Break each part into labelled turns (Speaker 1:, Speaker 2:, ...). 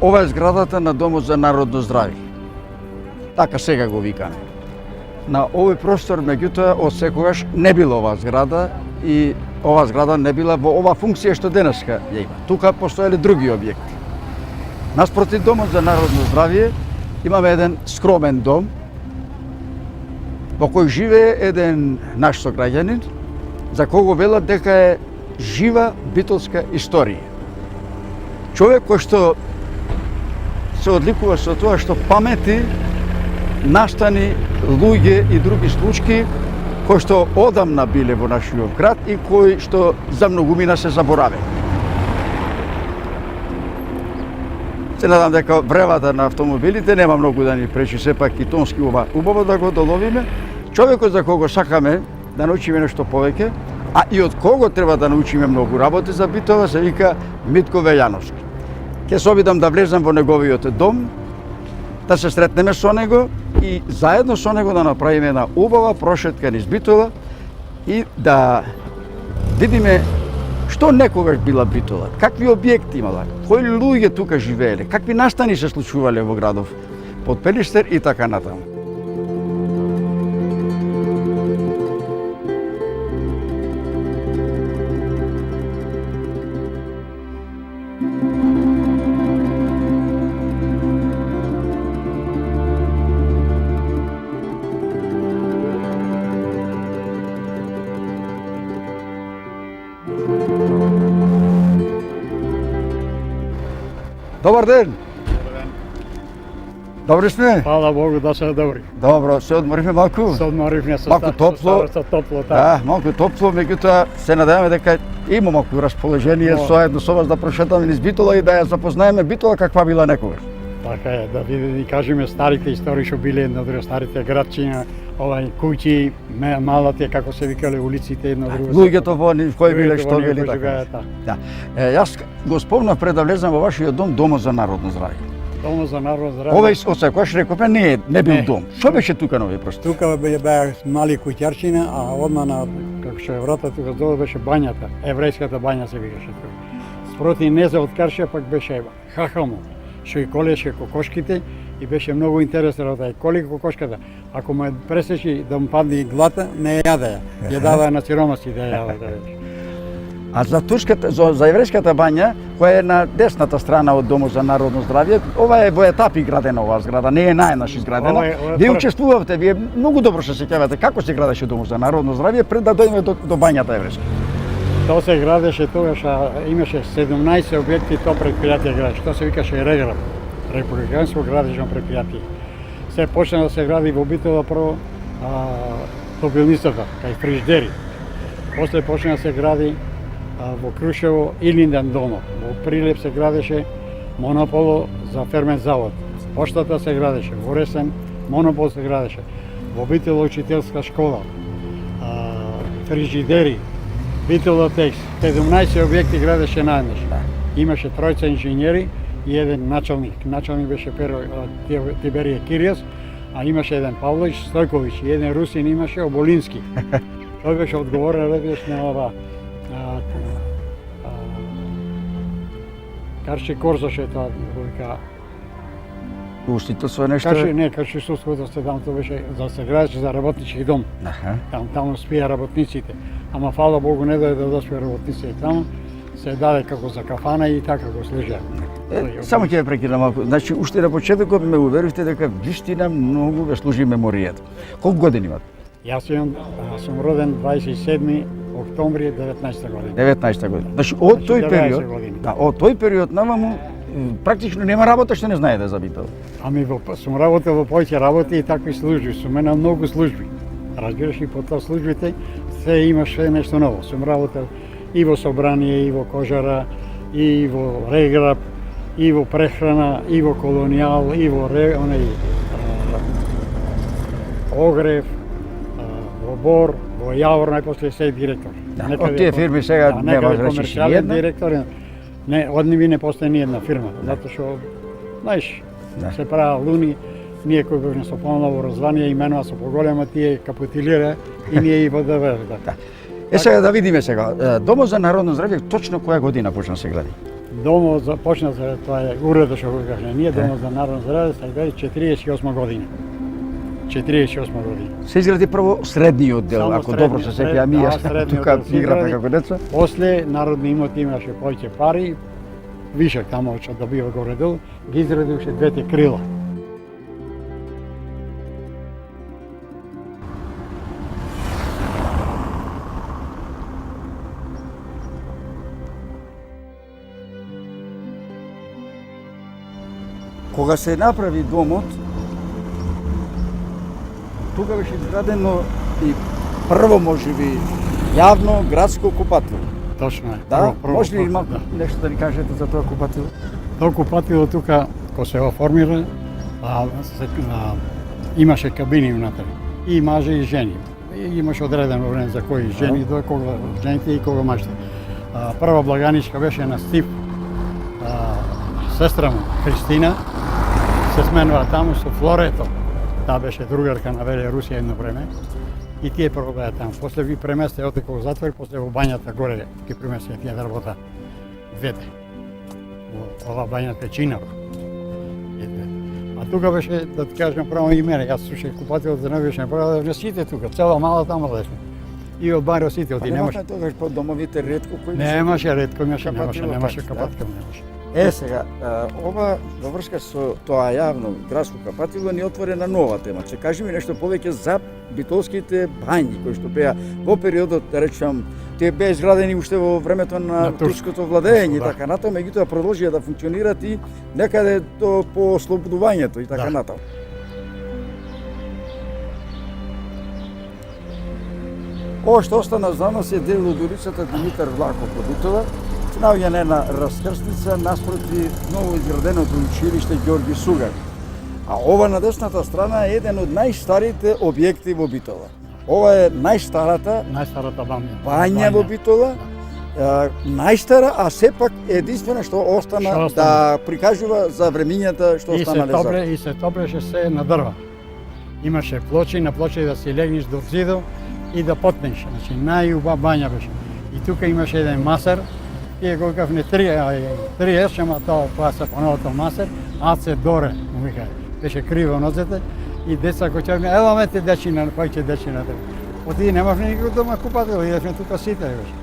Speaker 1: Ова е зградата на Домот за народно здравје. Така сега го викаме. На овој простор, меѓутоа, од секогаш не била оваа зграда и оваа зграда не била во оваа функција што денеска ја има. Тука постоеле други објекти. Наспроти Домот за народно здравје имаме еден скромен дом во кој живее еден наш сограѓанин за кого велат дека е жива битолска историја. Човек кој што се одликува со тоа што памети настани луѓе и други случаи кои што одамна биле во нашиот град и кои што за многумина се заборавени. Се надам дека вревата на автомобилите нема многу да ни пречи, сепак и тонски убаво да го доловиме. Човекот за кого сакаме да научиме нешто повеќе, а и од кого треба да научиме многу работи за Битола, се вика Митко Вејановски. Ќе се обидам да влезам во неговиот дом, да се сретнеме со него и заедно со него да направиме една убава прошетка низ Битола и да видиме што некогаш била Битола, какви објекти имала, кои луѓе тука живееле, какви настани се случувале во градов под Пелиштер и така натаму. Добар ден! Добри сме?
Speaker 2: Фала Богу да се добри.
Speaker 1: Добро, се одморивме малку?
Speaker 2: Се одморивме со
Speaker 1: малку топло.
Speaker 2: Со топло, така.
Speaker 1: Да, малку топло, меѓутоа се надеваме дека има малку расположение соедно со вас да прошетаме низ Битола и да ја запознаеме Битола каква била некогаш.
Speaker 2: Така е, да ви кажеме старите истории што биле едно друго, старите градчиња, куќи, малите, како се викале улиците едно друго.
Speaker 1: Луѓето во кои биле, што биле така.
Speaker 2: Да.
Speaker 1: Јас го спомнав пред да влезам во вашиот дом, Домот за народно здравје.
Speaker 2: Домот за народно здравје.
Speaker 1: Овој од секогаш рековме не бил дом. Што беше тука на овој простор?
Speaker 2: Тука беа мали куќарчина, а одма на како што е врата тука долу беше бањата, еврејската бања се викаше тука. Спроти неза од Каршија пак беше хахамо, што и колеше кокошките и беше многу интересно работа. Коли кокошката, ако му пресечи да му падне глата, не ја јаде, ја дава на сиромаси да ја јаде.
Speaker 1: А за турската, за еврејската бања, која е на десната страна од Домот за народно здравје, ова е во етапи градена оваа зграда, не е наеднаш изградена. Вие учествувавте, вие многу добро се сеќавате како се градеше Домот за народно здравје пред да дојдеме до бањата еврејска.
Speaker 2: Тоа се градеше тогаш, имаше 17 објекти тоа предпријатие градеше, тоа се викаше РЕГРА, Републиканско градежно предпријатие. Се почна да се гради во Битола прво топилницата, кај фриждери. После почна да се гради во Крушево Илинден домот. Во Прилеп се градеше монополо за фермен завод. Поштата се градеше, во Ресен монопол се градеше. Во Битола учителска школа, фрижидери, Битола текст, 17 објекти градеше наеднаш. Имаше тројца инженери и еден началник. Началник беше Тиберije Киријас, а имаше еден Павлович Стојковиќ и еден русин имаше Оболински. Тој беше одговорен на ова Карши Корзоше тоа вика.
Speaker 1: Устителство е нешто?
Speaker 2: Карши судство да се там тоа беше за се градеше за работнички дом. Таму спија работниците. Ама фала Богу не дојде да спија работниците таму. Се даде како за кафана и така го служа.
Speaker 1: Само ќе ве прекинам малку. Значи, уште на почетокот ме уверивте дека вистина многу ве служи меморијата. Колку години имате?
Speaker 2: Јас сум роден 27 октомври 19 година.
Speaker 1: 19 година. Значи, од тој период, од тој период наваму практично нема работа што не знаете за Битола.
Speaker 2: Ами сум работел во повеќе работи и такви служби, сум на многу служби. Разбираш, и по тоа службите се имаше нешто ново. Сум работел и во собрание, и во кожара, и во реграб, и во прехрана, и во колонијал, и во огрев, во бор, во јавор, најпосле се директор.
Speaker 1: Од тие фирми сега не може речеш ни една?
Speaker 2: Директор, не, од нив не постои ни една фирма, затоа што, знаеш, се прават луни, ние кои бевме со поново развание именува со поголема, тие капитулира и ние и ВДВ.
Speaker 1: Сега да видиме сега, Домот за народно здравје точно која година почна се гради?
Speaker 2: Домот започна за тоа е уредот што го кажа. Ние домот за народно здравје се изгради 48 година. 48 година.
Speaker 1: Се изгради прво средниот дел,
Speaker 2: Само
Speaker 1: ако добро се сеќавам и јас
Speaker 2: средниот
Speaker 1: тука
Speaker 2: дел се
Speaker 1: играв
Speaker 2: изгради.
Speaker 1: како деца.
Speaker 2: После народни имоти имаше повеќе пари, вишак тамо што добива горе долу, ги изгради уште двете крила.
Speaker 1: Кога се направи домот, тука беше изградено и прво можеби јавно градско купатило.
Speaker 2: Точно е.
Speaker 1: Да,
Speaker 2: Прво,
Speaker 1: може ли малку
Speaker 2: да.
Speaker 1: нешто да ни кажете за тоа купатило?
Speaker 2: Тоа купатило тука, кога се оформира, имаше кабини внатре. И мажи и жени. И имаше одредено време за кои жени, до кога жените и кога мажите. Прва благаничка беше на Стив, сестра му, Христина, се сменува таму со Флорето. Таа беше другарка на Веле Русија едно време. И тие прво беа таму. После ви преместе отеко во затвор, после во бањата горе ги преместе тие да работа двете. Ова бањата е Чинаро. А тука беше, да ти кажем право и мене, јас слушах купателот за не право да сите тука, цела мала таму лежи. И од Барио сите оти немаше.
Speaker 1: Тогаш по домовите ретко кои
Speaker 2: Немаше ретко, немаше
Speaker 1: Капатило,
Speaker 2: капатка, немаше.
Speaker 1: Сега, ова во врска со тоа јавно градско капатило ни отворена нова тема. Че кажи ми нешто повеќе за битолските бањи кои што беа во периодот, да речам, тие беа изградени уште во времето на турското владење и така натаму, меѓутоа продолжија да функционираат и некаде до по ослободувањето и така натаму. Ова што остана за нас е дел од улицата Димитар Влахов од Битола, наоѓање на раскрсница наспроти ново изграденото училиште Ѓорги Сугар. А ова на десната страна е еден од најстарите објекти во Битола. Ова е најстарата бања во Битола, најстара, а сепак единствена што остана да прикажува за времињата што останале за.
Speaker 2: И се топлеше се на дрва. Имаше плочи, на плочи да си легнеш до зидот и да потнеш. Значи најубава бања беше. И тука имаше еден масер, и го кажавме три ешама тоа паса по новото масер, аце доре, му вика, беше криво нозете и деца кои чакаме, ево ме те дечина, кој ќе дечина. Оти немаш никој дома купател, идевме тука сите беше.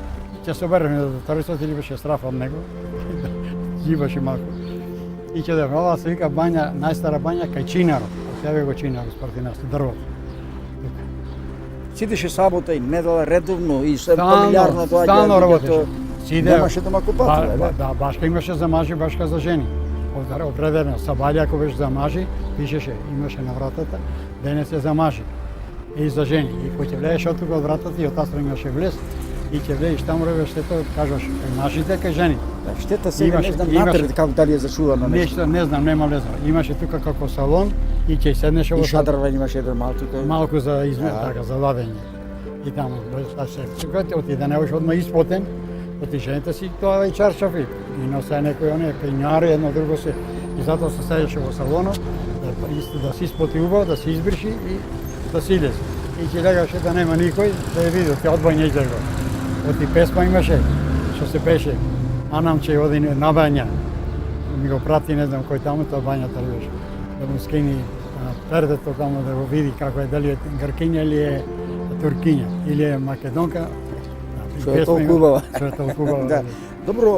Speaker 2: Ќе се обернеме до тористот или беше страф од него, џибаше малку. И ќе да ова се вика бања, најстара бања кај Чинаро, тебе го Чинаро спорти нас, дрвото.
Speaker 1: Сидеше сабота и недела редовно и се фамилиарно доаѓа.
Speaker 2: Стално работеше.
Speaker 1: Немаше дома купател,
Speaker 2: да, башка имаше за мажи, башка за жени. Определено, сабаља ако беше за мажи, пишеше, имаше на вратата, денес е за мажи и за жени. И кој ќе влезеш од тука од вратата и од таа страна имаше влез, и ќе влезеш таму ревеш сето, кажуваш кај мажите, кај жени.
Speaker 1: Штета сега не знам напред како дали е зачувано
Speaker 2: нешто. Не знам, нема влеза. Имаше тука како салон и ќе седнеш во
Speaker 1: шадрва имаше еден
Speaker 2: малку за така за ладење. И таму се тука оти да не беше одма испотен. Оти жените си тоа и чаршафи. И носе некој оне пењари, едно друго се. И затоа се седеше во салонот, да се испоти убаво, да се избриши и да се илезе. И ќе легаше да нема никој, да ја види, ќе одбај не излего. Оти песма имаше, што се пеше, Анамче оди на бања. Ми го прати, не знам кој таму, тоа бањата беше. Да му скини пердето таму, да го види како е, дали е гркиња или е туркиња, или е македонка.
Speaker 1: Што е толку убава.
Speaker 2: Што е толку убава.
Speaker 1: Да. Добро,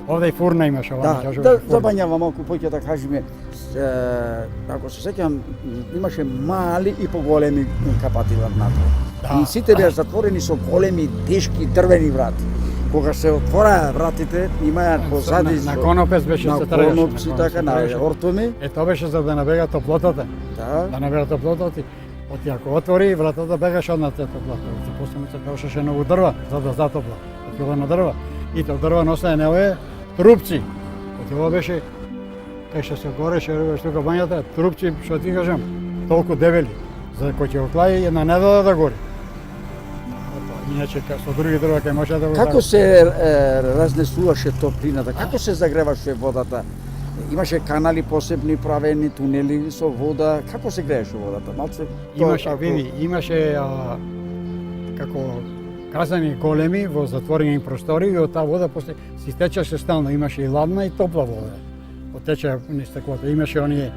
Speaker 2: овде и фурна имаше, ова
Speaker 1: кажува. Да, забањава малку поќе да кажеме. Ако се сеќавам, имаше мали и поголеми капатила внатре. И сите беа затворени со големи, тешки дрвени врати. Кога се отвораа вратите, имаја позади
Speaker 2: на конопец беше се тргаше.
Speaker 1: На конопци така на ортоми.
Speaker 2: Тоа беше за да набега топлотата.
Speaker 1: Да.
Speaker 2: Да набега топлотата. Оти ако отвори вратата бегаше од топлата. Оти после се трошеше ново дрва за да затопла. Оти ова на дрва. И тоа дрва носе неве трупци. Оти ова беше кај што се гореше тука бањата, трупци, што ти кажам, толку дебели, за кој ќе оклаи една недела да гори. Иначе со други дрва кај може да го.
Speaker 1: Како се разнесуваше топлината? Како се загреваше водата? Имаше канали посебни правени, тунели со вода. Како се грееше водата? Малце
Speaker 2: имаше, види, имаше како казани големи во затворени простори и од таа вода после си течеше стално, имаше и ладна и топла вода. Потече низ стеклото, имаше оние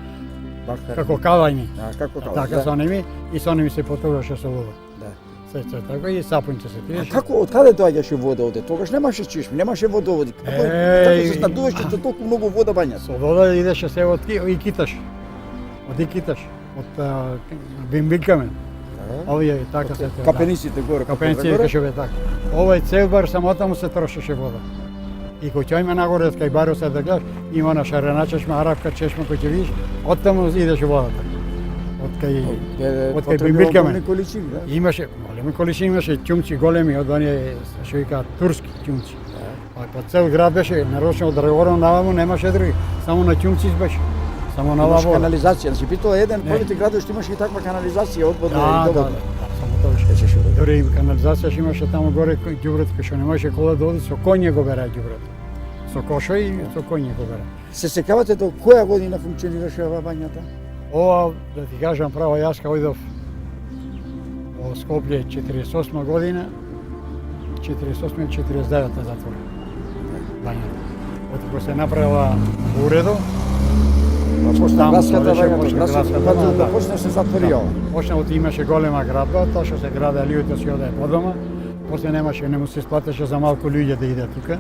Speaker 2: како калајни.
Speaker 3: Да, како калајни,
Speaker 2: Така
Speaker 3: да.
Speaker 2: со ними и со ними се потогаше со вода.
Speaker 3: Да.
Speaker 2: Се така и сапунче се
Speaker 3: А
Speaker 2: пиеше.
Speaker 3: како, од каде доаѓаше вода оде? Тогаш немаше чишми, немаше водоводи. Како така се снабдуваше со толку многу вода бањата?
Speaker 2: Со вода идеше се од и Киташ. Од и Киташ, од Бимбикамен. Овие така се тоа.
Speaker 3: Капениците горе.
Speaker 2: Капениците кај бе така. Овој цел бар самата му се трошеше вода. И кој ќе има нагоре кај барот се да гледаш, има на шарена чешма, арапка чешма кој ќе видиш, оттаму идеше водата. Од кај Бимбикамен.
Speaker 3: количини, да?
Speaker 2: Имаше големи количини, имаше ќумци големи од оние што викаат турски ќумци. По цел град беше нарочно од Драгоран наваму немаше други, само на ќумци беше. Само на
Speaker 3: Имаш
Speaker 2: лаво.
Speaker 3: канализација, значи питува еден
Speaker 2: Не.
Speaker 3: повеќе градови што имаше и таква канализација одводна
Speaker 2: Да,
Speaker 3: и
Speaker 2: да,
Speaker 3: доводна.
Speaker 2: само тоа беше.
Speaker 3: Течеше вода.
Speaker 2: Дори и канализација што имаше таму горе ѓубрето кој што не можеше кола да оди, со коње го бере ѓубрето. Со коша и со коње го бере.
Speaker 3: Се сеќавате до која година функционираше оваа бањата?
Speaker 2: Ова, да ти кажам право, јас кога идов во Скопје 48 година, 48 49 затвора. Бањата. Откако се направила уредо,
Speaker 3: Почна
Speaker 2: Таму
Speaker 3: градската
Speaker 2: беше,
Speaker 3: бањата,
Speaker 2: почна
Speaker 3: градската
Speaker 2: градската
Speaker 3: бањата,
Speaker 2: бања,
Speaker 3: да
Speaker 2: да.
Speaker 3: почна се затвори ова.
Speaker 2: почна од имаше голема градба, тоа што се граде луѓето си одеа по дома, после немаше, не му се исплатеше за малку луѓе да иде тука.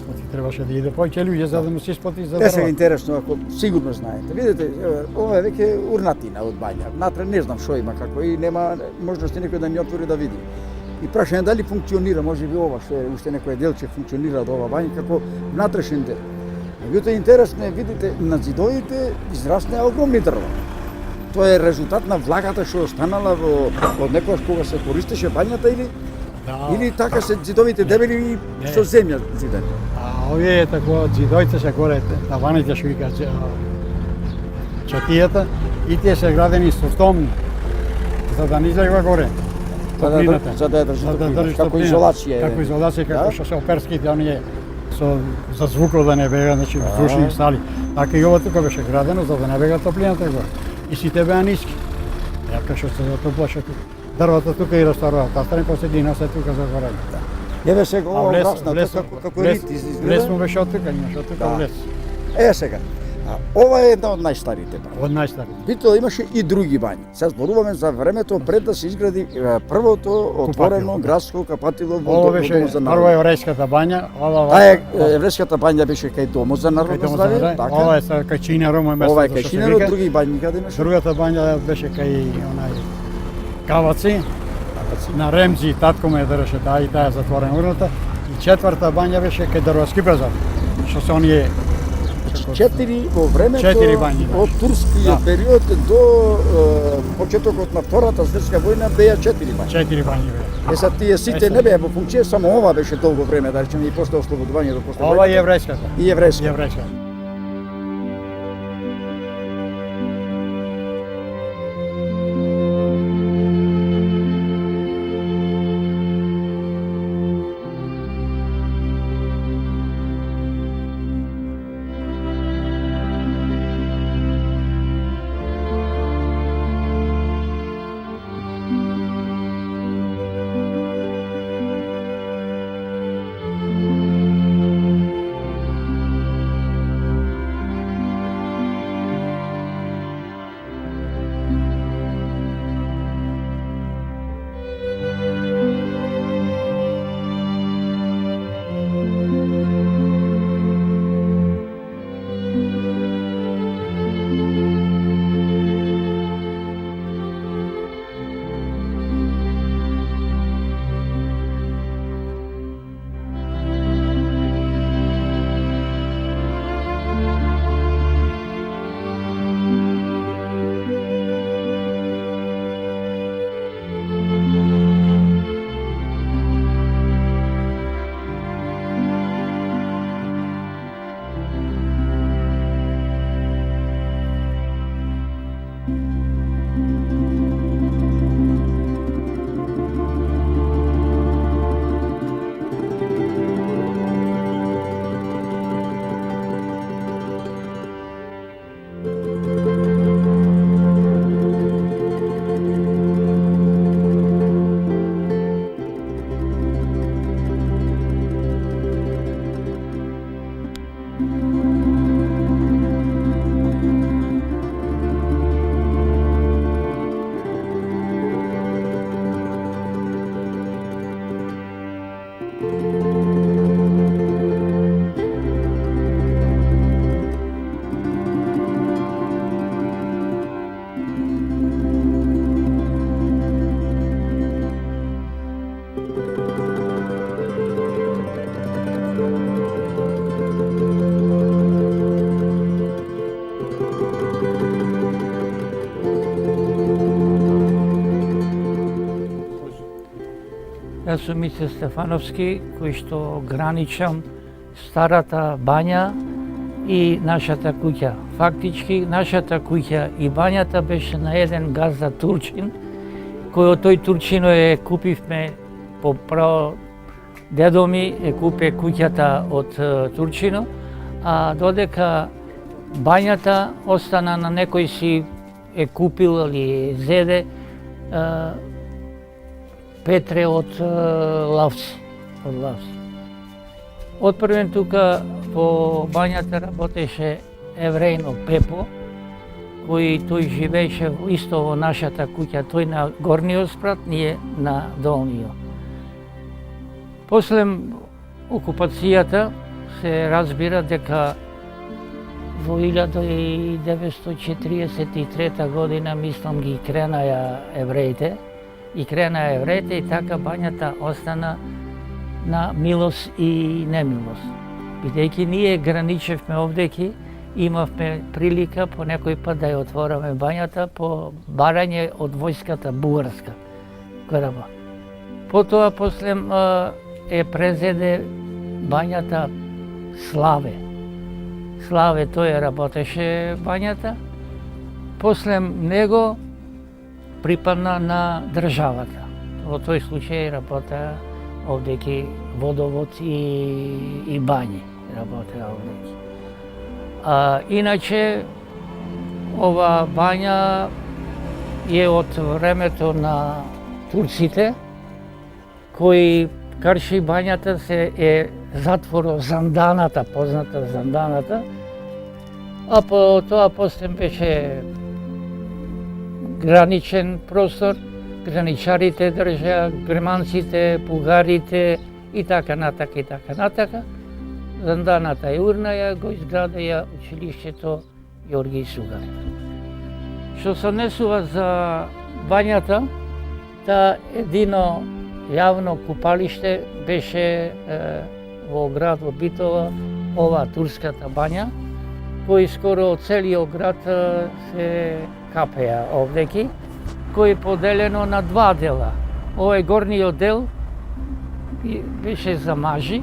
Speaker 2: Оти требаше да иде повеќе луѓе за да му се исплати за
Speaker 3: Те се
Speaker 2: дрва.
Speaker 3: интересно, ако сигурно знаете. Видите, ова е веќе урнатина од бања. Натре не знам што има како и нема можности некој да ни отвори да види. И прашање дали функционира, може би ова што е уште некој делче функционира од ова бања како внатрешен дел. Меѓутоа интересно е, видите, на зидовите израснаа огромни дрва. Тоа е резултат на влагата што останала од некогаш кога се користеше бањата или така се зидовите дебели и
Speaker 2: Не.
Speaker 3: со земја зидени.
Speaker 2: А овие тако зидоите се горе, таваните што викаат чатијата, и тие се градени со стомни, за да не излегува горе. топлината.
Speaker 3: За да ја држи
Speaker 2: За да
Speaker 3: топлина,
Speaker 2: држи
Speaker 3: како
Speaker 2: топлина.
Speaker 3: изолација.
Speaker 2: Како изолација, како
Speaker 3: Да?
Speaker 2: што се оперските оние со за звукот да не бега, значи вздушни сали. Така и ова тука беше градено за да не бега топлината горе. И сите беа ниски. Јака што се затоплаше тука. Дрвата тука и рестората, а страни поседина се тука за горе.
Speaker 3: Еве сега
Speaker 2: А
Speaker 3: ова
Speaker 2: влез,
Speaker 3: обраснато
Speaker 2: влез,
Speaker 3: како
Speaker 2: влез,
Speaker 3: рит
Speaker 2: влез
Speaker 3: изгледа.
Speaker 2: му беше од тука, имаше од тука
Speaker 3: Да.
Speaker 2: влез.
Speaker 3: Е сега. Ова е една од најстарите бањи.
Speaker 2: Од најстарите.
Speaker 3: Битоа имаше и други бањи. Сега зборуваме за времето пред да се изгради првото отворено
Speaker 2: да.
Speaker 3: градско капатило во
Speaker 2: Ова
Speaker 3: Домот
Speaker 2: беше
Speaker 3: за
Speaker 2: прво
Speaker 3: народ.
Speaker 2: еврејската бања, ова
Speaker 3: Таа е еврејската бања беше кај Домот за народно здравје,
Speaker 2: ова
Speaker 3: така.
Speaker 2: е са кај Чинаро, место
Speaker 3: Ова е
Speaker 2: што
Speaker 3: кај
Speaker 2: се
Speaker 3: Шинерот,
Speaker 2: вика.
Speaker 3: други бањи каде имаше?
Speaker 2: Другата бања беше кај онај Каваци, на Ремзи, татко ме држеше таа и таа е затворена урната. И четврта бања беше кај Дрваски базар, што се оние
Speaker 3: Четири во времето
Speaker 2: Четири бањи, да.
Speaker 3: од турскиот
Speaker 2: Да.
Speaker 3: период до почетокот на Втората светска војна беа четири бањи.
Speaker 2: 4 бањи беа.
Speaker 3: Сега тие сите не беа во функција, само ова беше долго време, да речеме и после ослободувањето после
Speaker 2: Ова е
Speaker 3: војната.
Speaker 2: еврејската.
Speaker 3: И еврејска.
Speaker 2: Еврејска.
Speaker 4: Јас сум Мице Стефановски, кој што граничам старата бања и нашата куќа. Фактички, нашата куќа и бањата беше на еден газда турчин, кој од тој турчино е купивме по право. Дедо ми е купе куќата од турчино, а додека бањата остана на некој си е купил или зеде Петре од Лавци. Отпрвен тука по бањата работеше еврејно Пепо, кој тој живееше исто во нашата куќа, тој на горниот спрат, ние на долниот. После окупацијата се разбира дека во 1943 година, мислам, ги кренаја евреите, и така бањата остана на милост и немилост. Бидејќи ние граничевме овдеки, имавме прилика по некој пат да ја отвораме бањата по барање од војската бугарска. Потоа после е презеде бањата Славе. Славе тој работеше бањата. После него припадна на државата. Во тој случај работеа овдеки водовод и бањи работеа овдеки. Иначе ова бања е од времето на турците, кои карши бањата се е затворо Занданата, позната Занданата, а по тоа после беше граничен простор, граничарите држеа, германците, бугарите и така натака. Занданата е урнаја, го изградеја училиштето Јорги Сугарев. Што се однесува за бањата, та едино јавно купалиште беше во градот Битола, ова турската бања, кој скоро целиот град се капеа овдеки, кој е поделено на два дела. Овој горниот дел беше за мажи,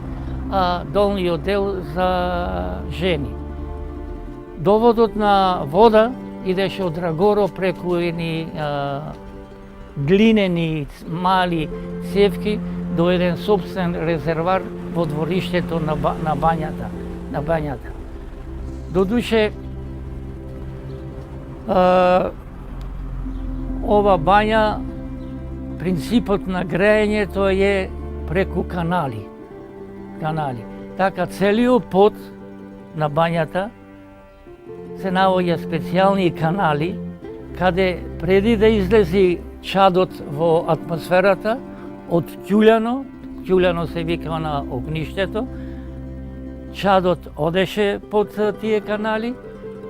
Speaker 4: а долниот дел за жени. Доводот на вода идеше од Драгоро преку едни глинени мали цевки до еден собствен резервар во двориштето на бањата. Додуше, ова бања, принципот на грејењето е преку канали. Така целиот пот на бањата се наоѓа специјални канали, каде преди да излези чадот во атмосферата, од ќуљано се вика на огништето, чадот одеше под тие канали,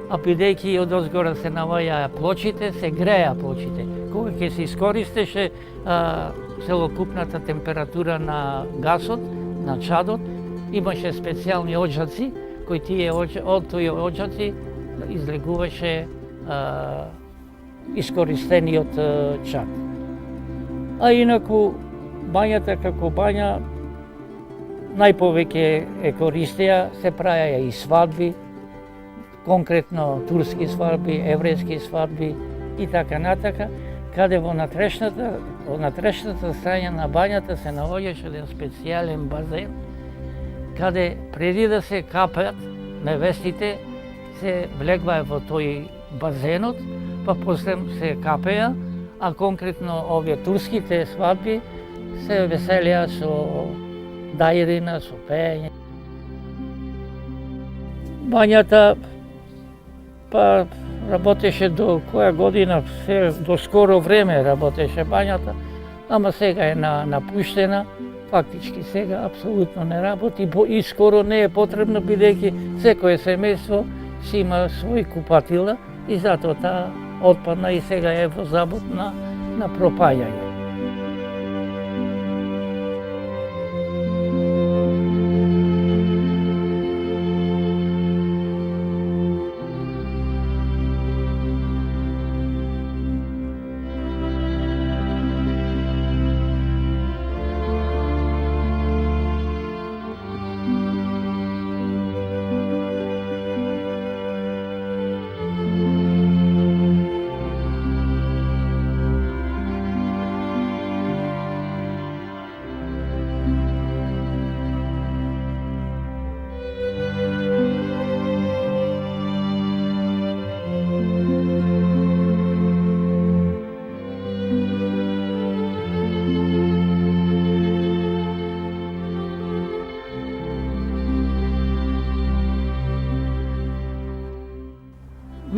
Speaker 4: а бидејќи од озгора се наваѓаа плочите, се греја плочите. Кога ќе се искористеше целокупната температура на гасот, на чадот, имаше специјални оджаци, кои тие од тој оджаци излегуваше искористениот чад. А инаку, бањата како бања, најповеќе е користеа, се прајаја и свадби, конкретно турски свадби, еврејски свадби и така натака, каде во натрешната страна на бањата се наоѓаше еден специјален базен, каде преди да се капат невестите, се влегваа во тој базенот, па после се капеа, а конкретно овие турските свадби се веселеа со дајрина, со пеење. Бањата па работеше до која година, до скоро време работеше бањата, ама сега е напуштена, фактички сега апсолутно не работи и скоро не е потребно, бидејќи секое семејство си има свој купатила и затоа таа отпадна и сега е во забот на пропаѓање.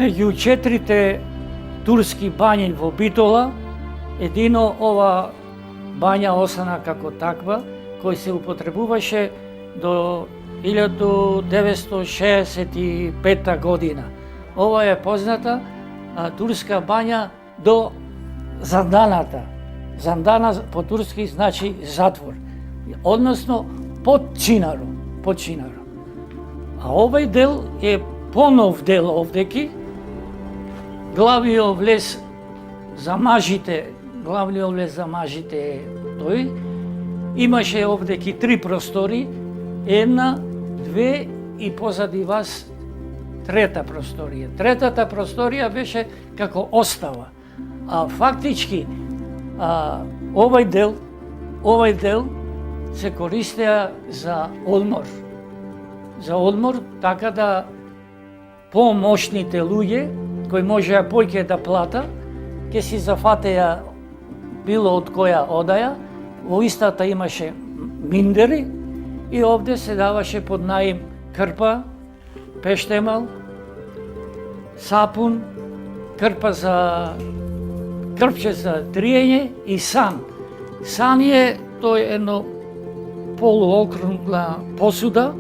Speaker 4: меѓу 4 турски бањи во Битола, едино ова бања остана како таква, кој се употребуваше до 1965 година. Ова е позната турска бања до Занданата. Зандана по турски значи затвор, односно под чинаро. А овај дел е понов дел овдеки. Главниот влез за мажите е тој. Имаше овдеки 3 простори, 1, 2 и позади вас 3-та просторија. 3-та просторија беше како остава. А фактички овај дел се користеа за одмор. Така да помошните луѓе кои можеа поќе да плата, ќе си зафатеа било од која одаја, во истата имаше миндери и овде се даваше под наим крпа, пештемал, сапун, крпче за триење и сан. Сан е тој едно полуокругла посуда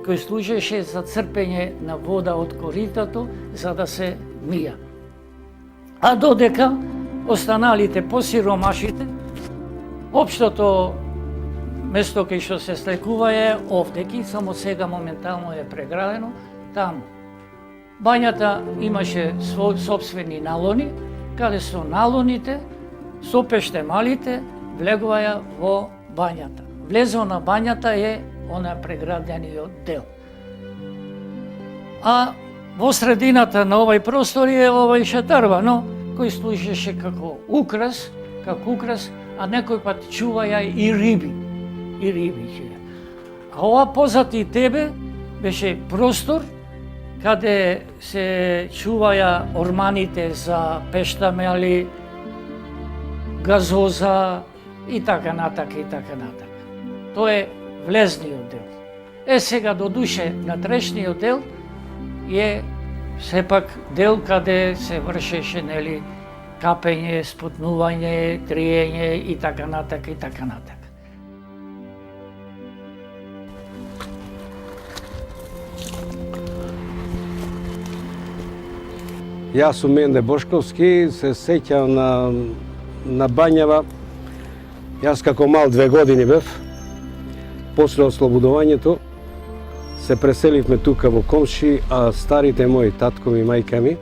Speaker 4: кој служеше за црпење на вода од коритото за да се мија. А додека останалите посиромашите, општото место кај што се слекува е овдеки, само сега моментално е преградено таму. Бањата имаше сопствени налони, каде со налоните, со пештемалите, влегуваја во бањата. Влезо на бањата е она преградениот дел. А во средината на овај простор е овај шатарва, кој служеше како украс, а некој пат чуваја и риби. А ова позади тебе беше простор каде се чуваја орманите за пештамели, газоза и така натака. Тоа е влезниот дел. Сега до душе натрешниот дел е сепак дел каде се вршеше капење, спутнување, триење и така натака.
Speaker 5: Јас сум Менде Бошковски, се сеќавам на Бањава. Јас како мал 2 години бев. После ослободувањето се преселивме тука во Комши, а старите мои татко и мајка ми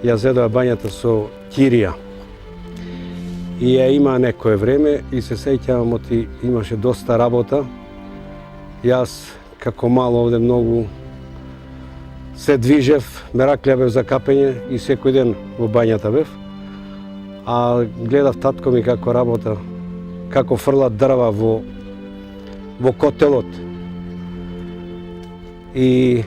Speaker 5: ја зедоа бањата со кирија. И ја има некое време и се сеќавам оти имаше доста работа. Јас како мал овде многу се движев, мераклја бев за капење и секој ден во бањата бев. А гледав татко ми како работа, како фрлат дрва во котелот. И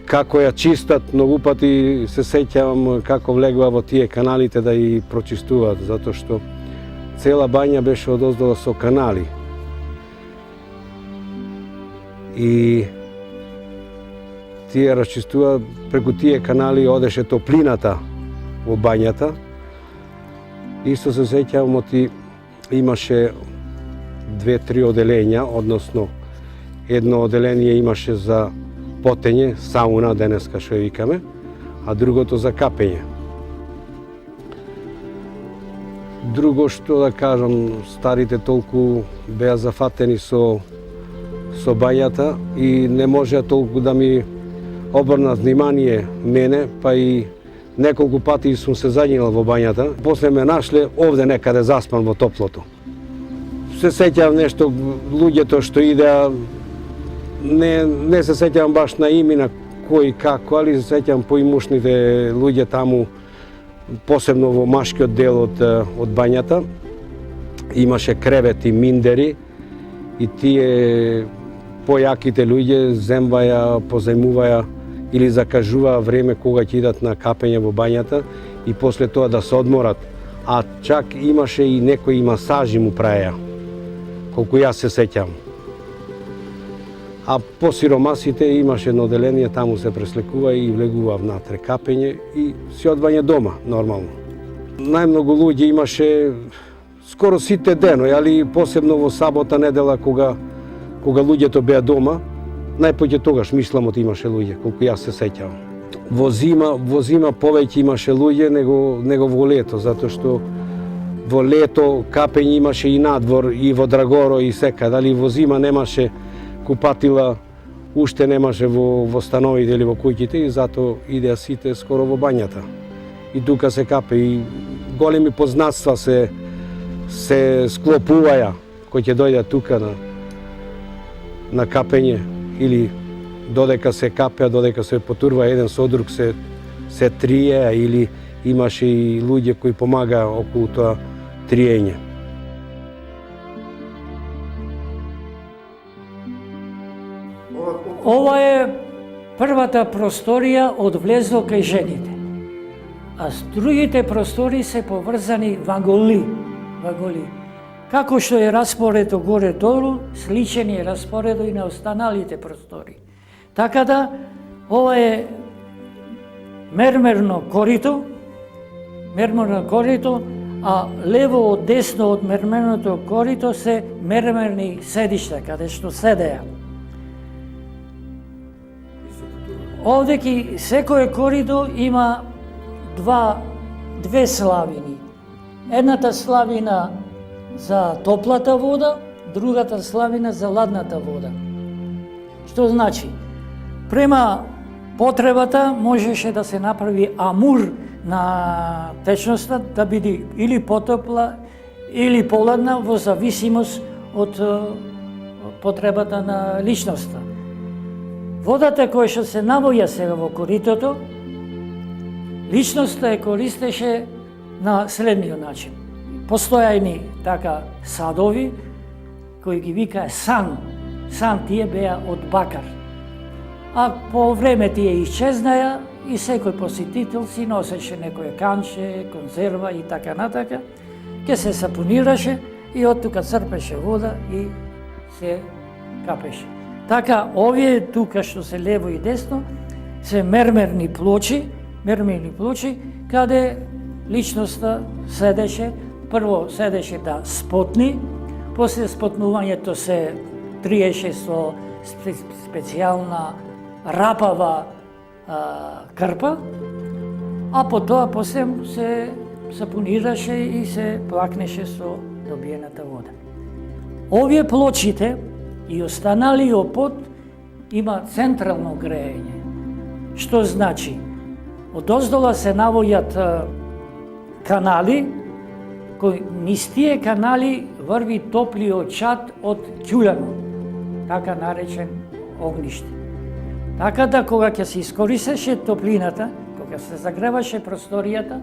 Speaker 5: како ја чистат, многу пати се сеќавам како влегува во тие каналите да и прочистуваат, затоа што цела бања беше одоздола со канали. И тие расчистува, преку тие канали одеше топлината во бањата. Исто се сеќавам оти имаше 2-3 оделења, односно едно оделение имаше за потење, сауна денеска што викаме, а другото за капење. Друго што да кажам, старите толку беа зафатени со бањата и не можеа толку да ми обрнат внимание мене, па и неколку пати сум се заѓинал во бањата. После ме нашле овде некаде заспан во топлото. Се сеќавам нешто, луѓето што идеа, не се сеќавам баш на имена кој како, али се сеќавам поимушните луѓе таму, посебно во машкиот дел од бањата. Имаше кревети, миндери и тие појаките луѓе земваја, позајмуваја или закажуваа време кога ќе идат на капење во бањата и после тоа да се одморат. А чак имаше и некои масажи му праеа, колку јас се сеќавам. А по сиромасите имаше едно оделение, таму се преслекува и влегува внатре капење и се одвање дома, нормално. Најмногу луѓе имаше скоро сите денови, али посебно во сабота, недела, кога луѓето беа дома, најпоќе тогаш мисламот имаше луѓе, колку јас се сеќавам. Во зима повеќе имаше луѓе него во лето, затоа што во лето капење имаше и надвор, и во Драгоро, и секаде, дали во зима немаше купатила, уште немаше во становите или во куќите и затоа идеа сите скоро во бањата. И тука се капе и големи познатства се склопуваја кои ќе дојдат тука на капење или додека се капеа, додека се потурва еден со друг се триеа или имаше и луѓе кои помагаа околу тоа триење.
Speaker 4: Ова е првата просторија од влезо кај жените. А с другите простори се поврзани ваголи. Како што е распоредо горе-долу, сличен е распоредо и на останалите простори. Така да, ова е мермерно корито, а лево од десно од мермерното корито се мермерни седишта, каде што седеа. Овде секој коридор има две славини. Едната славина за топлата вода, другата славина за ладната вода. Што значи? Према потребата можеше да се направи амур на течноста да биде или потопла или поладна во зависимост од потребата на личноста. Водата која што се навоја сега во коритото, личноста ја користеше на следниот начин. Постојајни така садови, кои ги викаа сан. Сан тие беа од бакар. А по време тие исчезнаја и секој посетител си носеше некој канче, конзерва и така натака, ке се сапунираше и од тука црпеше вода и се капеше. Така, овие тука што се лево и десно, се мермерни плочи, каде личноста седеше, прво седеше да спотни, после спотнувањето се триеше со специјална рапава крпа, а потоа после се сапунираше и се плакнеше со добиената вода. Овие плочите и останалиот пот има централно грејење, што значи одоздола се навојат канали, кои низ тие канали врви топлиот чад од ќулјано, така наречен огниште. Така да кога ќе се искористеше топлината, кога се загреваше просторијата,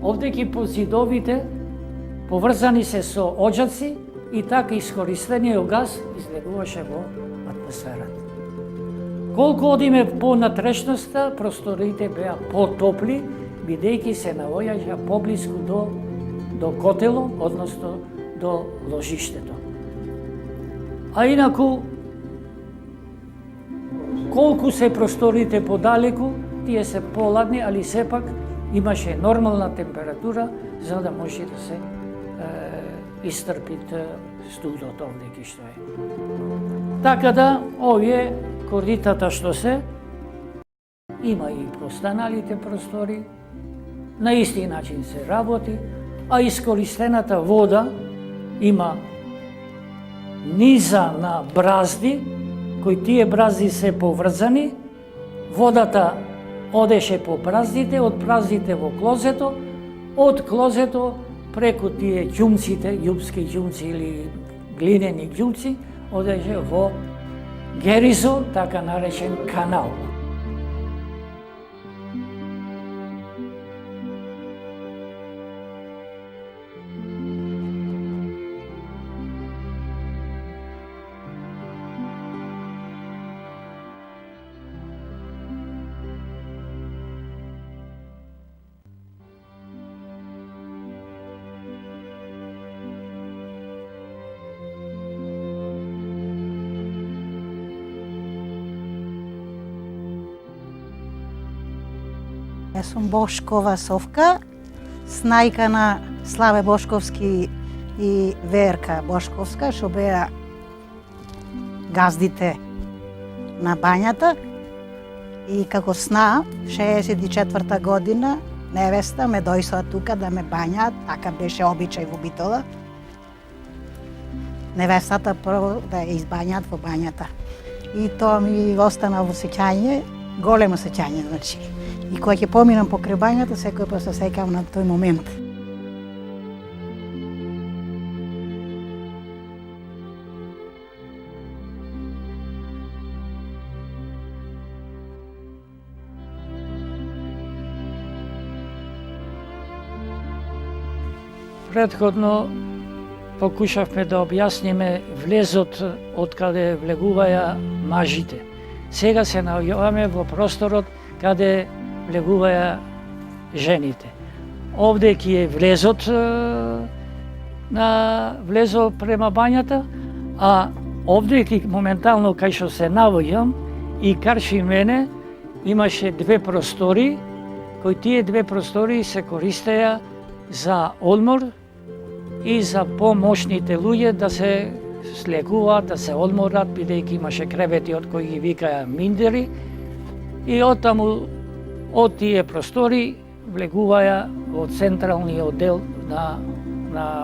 Speaker 4: овде ки по зидовите поврзани се со оџаци и така искористениот газ излегуваше во атмосферата. Колку одиме по натрешноста, просториите беа потопли, бидејќи се навојаја поблиску до котело, односно до ложиштето. А инаку, колку се просториите подалеку, тие се поладни, али сепак имаше нормална температура за да може да се истрпит студот овде што е. Така да, овие коритата што се, има и по останалите простори, на исти начин се работи, а искористената вода има низа на бразди, кои тие бразди се поврзани, водата одеше по браздите, од браздите во клозето, од клозето преку тие ѓумците, љубски ѓумци или глинени ѓумци, одеше во геризо, така наречен канал.
Speaker 6: Јас сум Бошкова Совка, снајка на Славе Бошковски и Верка Бошковска, што беа газдите на бањата. И како сна, 64 година, невеста ме дојсоа тука да ме бањаат, така беше обичај во Битола. Невестата прво да ја избањаат во бањата. И тоа ми остана во сеќање, големо сеќање, значи. И кога ќе поминам покрај бањата, секој пат се сеќавам на тој момент.
Speaker 4: Предходно покушавме да објасниме влезот од каде влегуваја мажите. Сега се наоѓаваме во просторот каде влегуваја жените. Овде ки е влезот на влезо према бањата, а овде ки моментално кај што се наоѓам и карши мене имаше две простори, кои тие две простори се користеја за одмор и за помошните луѓе да се слегуваат, да се одморат, бидејќи имаше кревети од кои ги викаја миндери, и оттаму од тие простори влегуваја во централниот дел на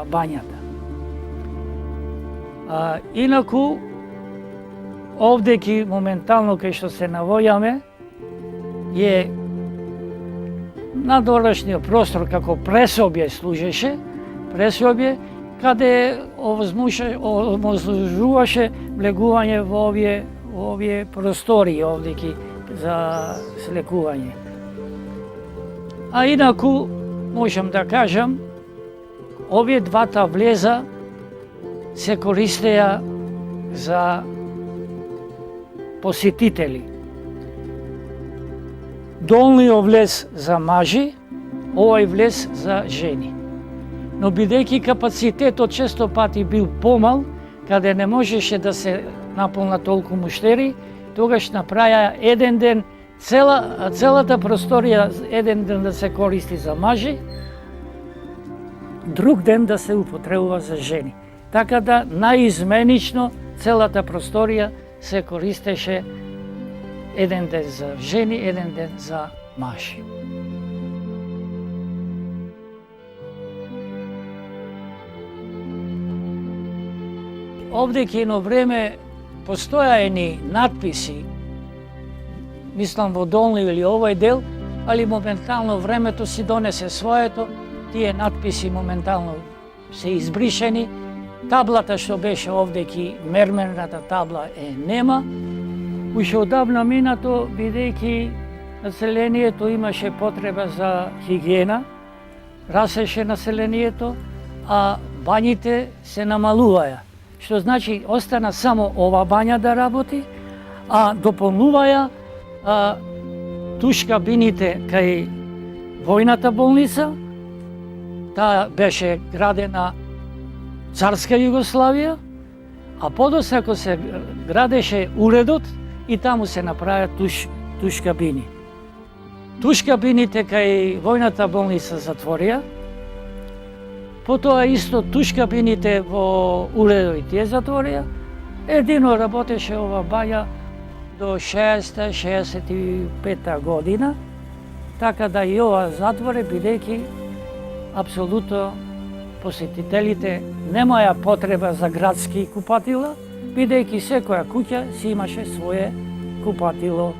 Speaker 4: бањата. Инаку, овде ки моментално кај што се наоѓаме е надворешниот простор како пресобје служеше, пресобје, каде овозможуваше влегување во овие простори овде за слекување. А инаку, можам да кажам, овие двата влеза се користеја за посетители. Долниот влез за мажи, овој влез за жени. Но бидејќи капацитетот често пати бил помал, каде не можеше да се наполна толку муштери, тогаш направија еден ден целата просторија еден ден да се користи за мажи, друг ден да се употребува за жени. Така да наизменично целата просторија се користеше еден ден за жени, еден ден за мажи. Овде ке едно време постоја едни надписи, мислам во долни или овој дел, али моментално времето си донесе своето, тие надписи моментално се избришени, таблата што беше овде ки мермената табла нема, уште одавна минато, бидејќи населението имаше потреба за хигиена, расеше населението, а бањите се намалуваја. Што значи остана само ова бања да работи, а дополнуваја туш кабините кај војната болница. Таа беше градена царска Југославија, а подосако се градеше уредот и таму се направија туш кабини. Туш кабините кај војната болница затворија, потоа исто туш кабините во уредот и тие затворија. Едино работеше ова бања до 60-65 година, така да и ова затворе, бидејќи апсолутно посетителите немаја потреба за градски купатила, бидејќи секоја куќа си имаше свое купатило.